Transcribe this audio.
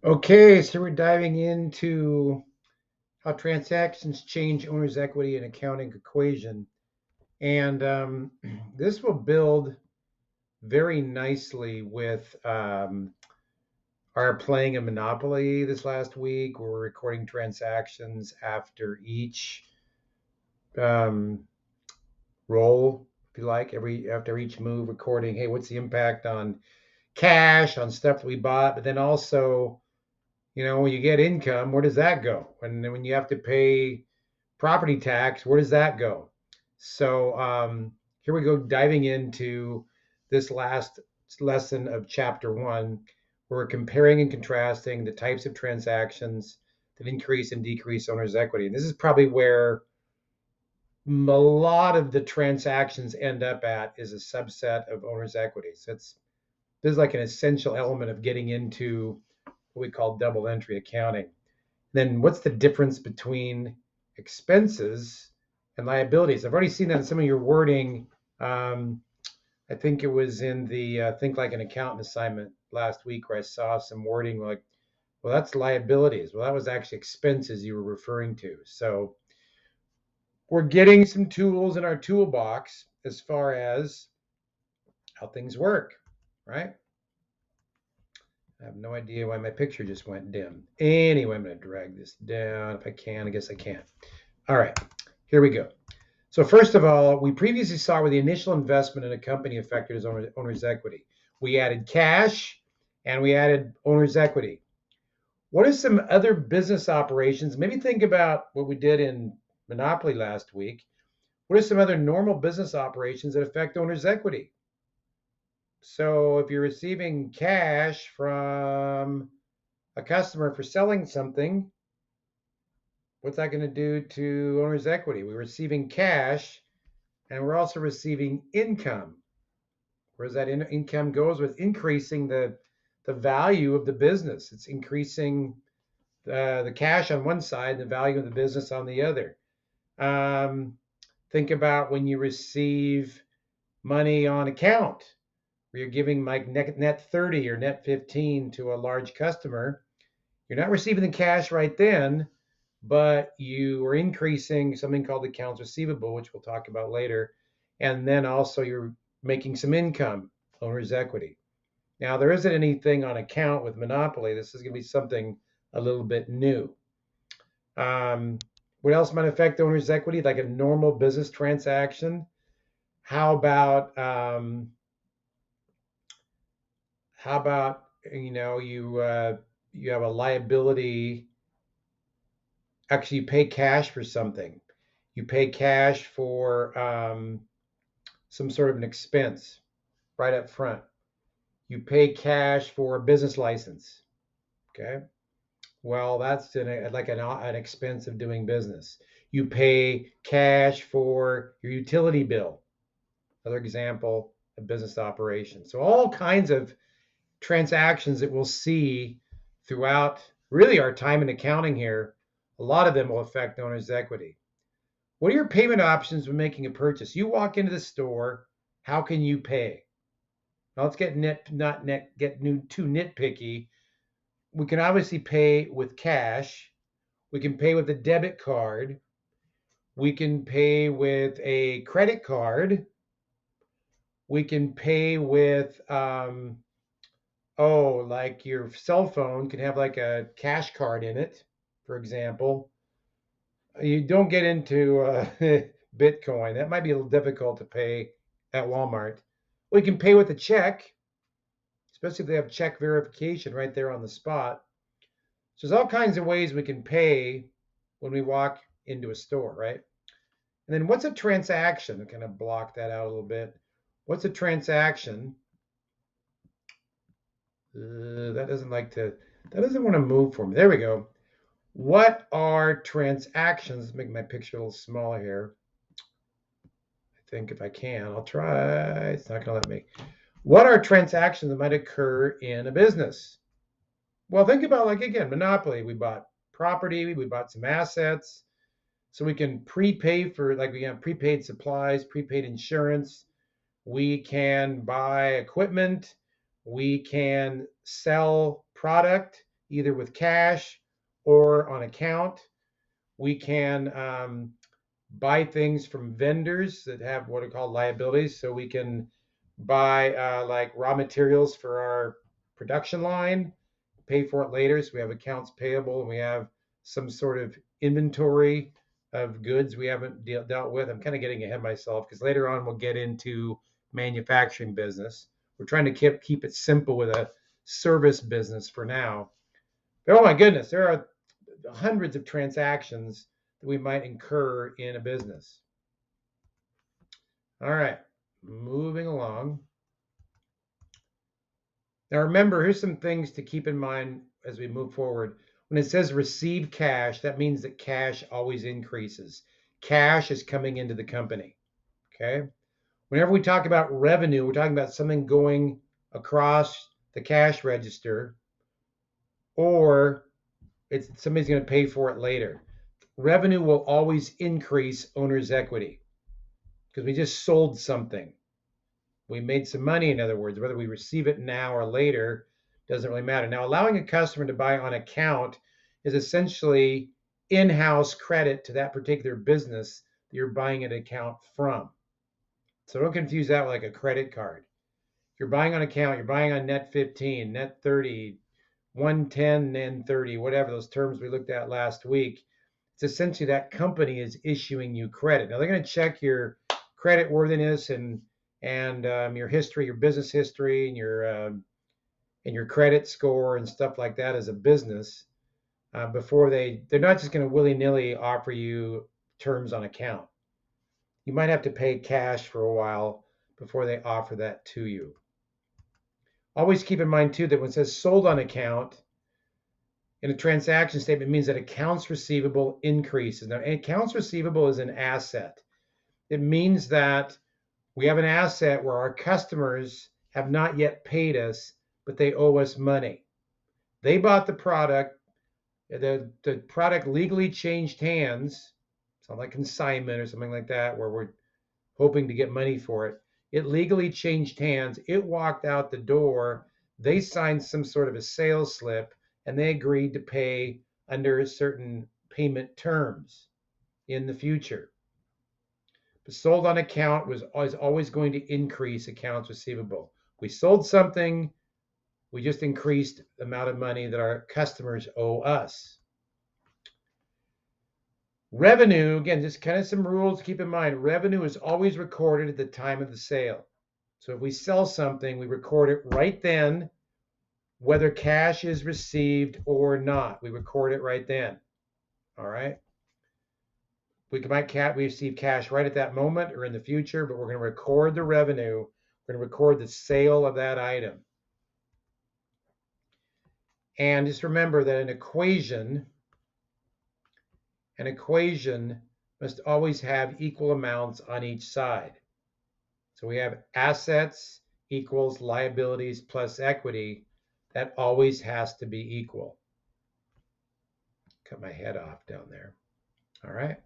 Okay, so we're diving into how transactions change owner's equity and accounting equation. And this will build very nicely with our playing of Monopoly this last week. We're recording transactions after each um, roll, if you like, after each move, recording, hey, what's the impact on cash, on stuff that we bought, but then also when you get income, where does that go? And then when you have to pay property tax, where does that go? So here we go, diving into this last lesson of chapter one, where we're comparing and contrasting the types of transactions that increase and decrease owner's equity. And this is probably where a lot of the transactions end up at is a subset of owner's equity. So this is like an essential element of getting into what we call double entry accounting. Then what's the difference between expenses and liabilities? I've already seen that in some of your wording. I think it was in the Think Like an Accountant assignment last week where I saw some wording like, well, that's liabilities. Well, that was actually expenses you were referring to. So we're getting some tools in our toolbox as far as how things work, right? I have no idea why my picture just went dim. Anyway, I'm going to drag this down if I can. I guess I can. All right, here we go. So first of all, we previously saw where the initial investment in a company affected its owner's equity. We added cash and we added owner's equity. What are some other business operations? Maybe think about what we did in Monopoly last week. What are some other normal business operations that affect owner's equity? So if you're receiving cash from a customer for selling something, what's that going to do to owner's equity? We're receiving cash and we're also receiving income. Whereas that income goes with increasing the value of the business. It's increasing the cash on one side and the value of the business on the other. Um, think about when you receive money on account, where you're giving like net 30 or net 15 to a large customer. You're not receiving the cash right then, but you are increasing something called accounts receivable, which we'll talk about later. And then also you're making some income, owner's equity. Now, there isn't anything on account with Monopoly. This is going to be something a little bit new. Um, what else might affect owner's equity? Like a normal business transaction. How about how about you have a liability. Actually, you pay cash for something. You pay cash for some sort of an expense right up front. You pay cash for a business license. Okay. Well, that's like an expense of doing business. You pay cash for your utility bill. Another example of business operation. So all kinds of transactions that we'll see throughout really our time in accounting here, a lot of them will affect owner's equity. What are your payment options when making a purchase? You walk into the store, how can you pay? Now let's get too nitpicky. We can obviously pay with cash. We can pay with a debit card. We can pay with a credit card. We can pay with like your cell phone can have like a cash card in it, for example. You don't get into Bitcoin. That might be a little difficult to pay at Walmart. We can pay with a check, especially if they have check verification right there on the spot. So there's all kinds of ways we can pay when we walk into a store, right? And then what's a transaction? I kind of block that out a little bit. What's a transaction? That doesn't like to, that doesn't want to move for me. There we go. What are transactions? Let's make my picture a little smaller here. I think if I can, I'll try. It's not going to let me. What are transactions that might occur in a business? Well, think about like again, Monopoly. We bought property, we bought some assets, so we can prepay for like we have prepaid supplies, prepaid insurance. We can buy equipment. We can sell product, either with cash or on account. We can buy things from vendors that have what are called liabilities. So we can buy like raw materials for our production line, pay for it later. So we have accounts payable and we have some sort of inventory of goods we haven't dealt with. I'm kind of getting ahead of myself because later on we'll get into manufacturing business. We're trying to keep it simple with a service business for now. But oh my goodness, there are hundreds of transactions that we might incur in a business. All right, moving along. Now remember, here's some things to keep in mind as we move forward. When it says receive cash, that means that cash always increases. Cash is coming into the company, okay? Whenever we talk about revenue, we're talking about something going across the cash register, or somebody's going to pay for it later. Revenue will always increase owner's equity because we just sold something. We made some money, in other words. Whether we receive it now or later doesn't really matter. Now, allowing a customer to buy on account is essentially in-house credit to that particular business that you're buying an account from. So don't confuse that with like a credit card. If you're buying on account, you're buying on net 15, net 30, 110, and 30, whatever those terms we looked at last week. It's essentially that company is issuing you credit. Now they're going to check your credit worthiness and your history, your business history, and your credit score and stuff like that as a business before they're not just going to willy-nilly offer you terms on account. You might have to pay cash for a while before they offer that to you. Always keep in mind too that when it says sold on account in a transaction statement, it means that accounts receivable increases. Now, accounts receivable is an asset. It means that we have an asset where our customers have not yet paid us, but they owe us money. They bought the product. The product legally changed hands. Sounds like consignment or something like that, where we're hoping to get money for it. It legally changed hands. It walked out the door. They signed some sort of a sales slip, and they agreed to pay under certain payment terms in the future. But sold on account was always going to increase accounts receivable. We sold something, we just increased the amount of money that our customers owe us. Revenue, again, just kind of some rules to keep in mind. Revenue is always recorded at the time of the sale. So if we sell something, we record it right then, whether cash is received or not. We record it right then. All right. We might receive cash right at that moment or in the future, but we're going to record the revenue. We're going to record the sale of that item. And just remember that an equation must always have equal amounts on each side. So we have assets equals liabilities plus equity. That always has to be equal. Cut my head off down there. All right.